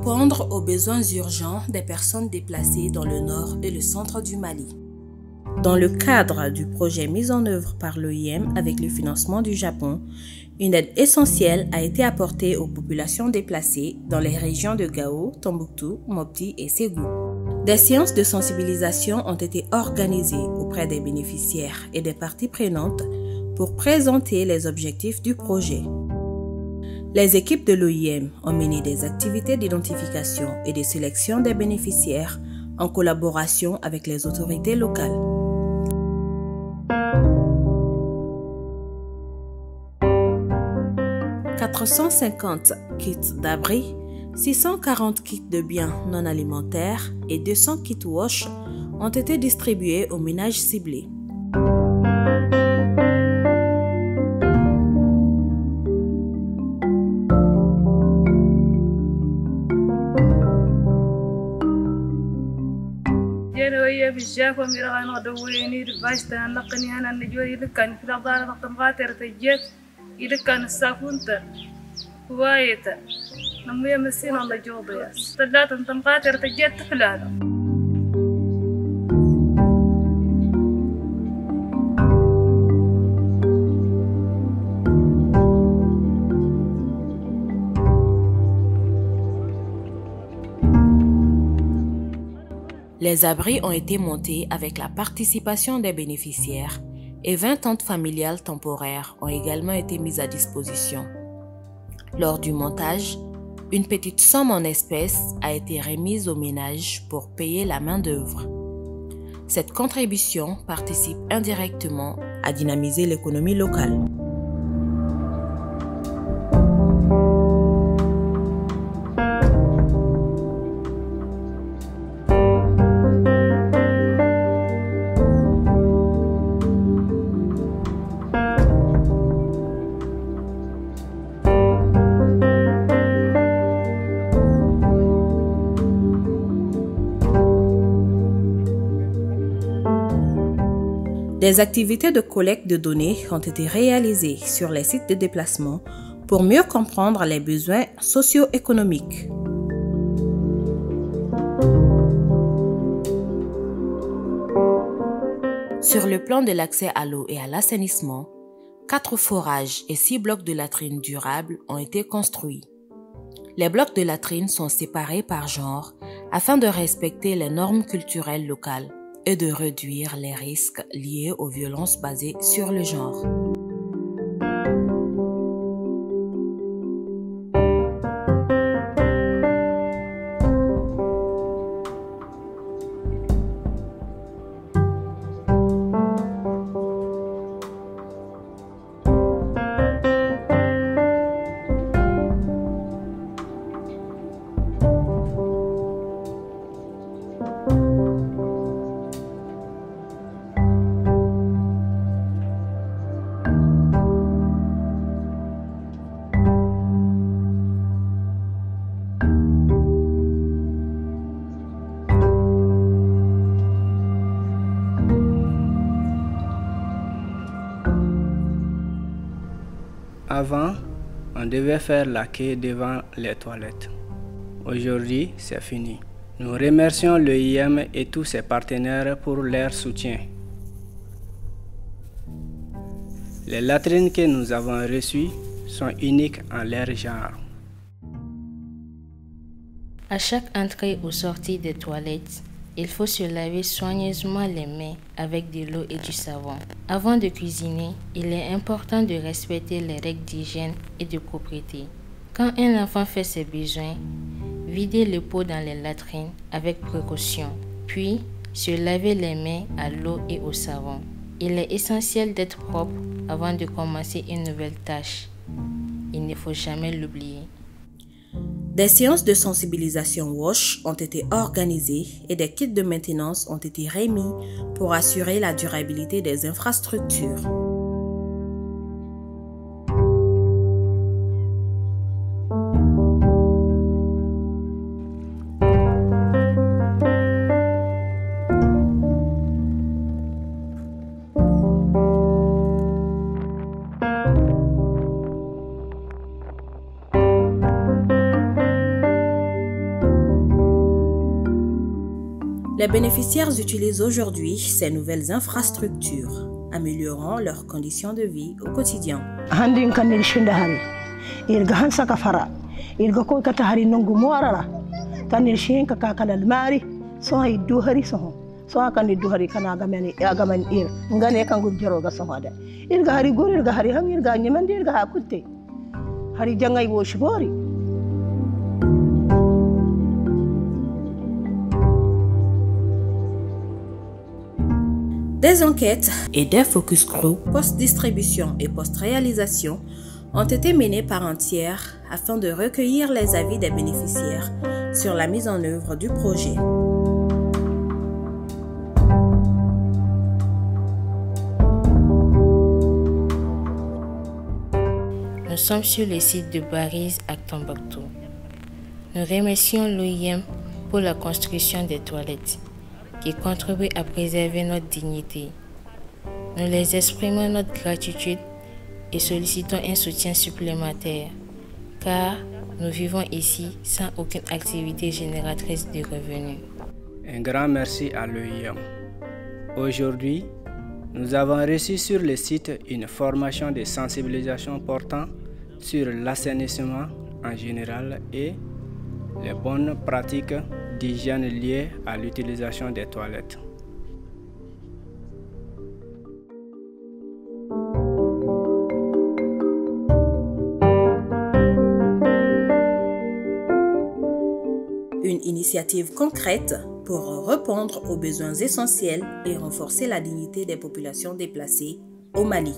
répondre aux besoins urgents des personnes déplacées dans le nord et le centre du Mali. Dans le cadre du projet mis en œuvre par l'OIM avec le financement du Japon, une aide essentielle a été apportée aux populations déplacées dans les régions de Gao, Tombouctou, Mopti et Ségou. Des séances de sensibilisation ont été organisées auprès des bénéficiaires et des parties prenantes pour présenter les objectifs du projet. Les équipes de l'OIM ont mené des activités d'identification et de sélection des bénéficiaires en collaboration avec les autorités locales. « 450 kits d'abri, 640 kits de biens non alimentaires et 200 kits wash ont été distribués aux ménages ciblés. Les abris ont été montés avec la participation des bénéficiaires et 20 tentes familiales temporaires ont également été mises à disposition. Lors du montage, une petite somme en espèces a été remise aux ménages pour payer la main-d'œuvre. Cette contribution participe indirectement à dynamiser l'économie locale. Des activités de collecte de données ont été réalisées sur les sites de déplacement pour mieux comprendre les besoins socio-économiques. Sur le plan de l'accès à l'eau et à l'assainissement, 4 forages et 6 blocs de latrines durables ont été construits. Les blocs de latrines sont séparés par genre afin de respecter les normes culturelles locales et de réduire les risques liés aux violences basées sur le genre. Avant, on devait faire la queue devant les toilettes. Aujourd'hui, c'est fini. Nous remercions l'OIM et tous ses partenaires pour leur soutien. Les latrines que nous avons reçues sont uniques en leur genre. À chaque entrée ou sortie des toilettes, il faut se laver soigneusement les mains avec de l'eau et du savon. Avant de cuisiner, il est important de respecter les règles d'hygiène et de propreté. Quand un enfant fait ses besoins, videz le pot dans les latrines avec précaution, puis se laver les mains à l'eau et au savon. Il est essentiel d'être propre avant de commencer une nouvelle tâche. Il ne faut jamais l'oublier. Des séances de sensibilisation WASH ont été organisées et des kits de maintenance ont été remis pour assurer la durabilité des infrastructures. Les bénéficiaires utilisent aujourd'hui ces nouvelles infrastructures, améliorant leurs conditions de vie au quotidien. Des enquêtes et des focus group post-distribution et post-réalisation ont été menées par un tiers afin de recueillir les avis des bénéficiaires sur la mise en œuvre du projet. Nous sommes sur le site de Bariz à Tombouctou. Nous remercions l'OIM pour la construction des toilettes qui contribuent à préserver notre dignité. Nous les exprimons notre gratitude et sollicitons un soutien supplémentaire car nous vivons ici sans aucune activité génératrice de revenus. Un grand merci à l'OIM. Aujourd'hui, nous avons reçu sur le site une formation de sensibilisation portant sur l'assainissement en général et les bonnes pratiques d'hygiène liées à l'utilisation des toilettes. Une initiative concrète pour répondre aux besoins essentiels et renforcer la dignité des populations déplacées au Mali.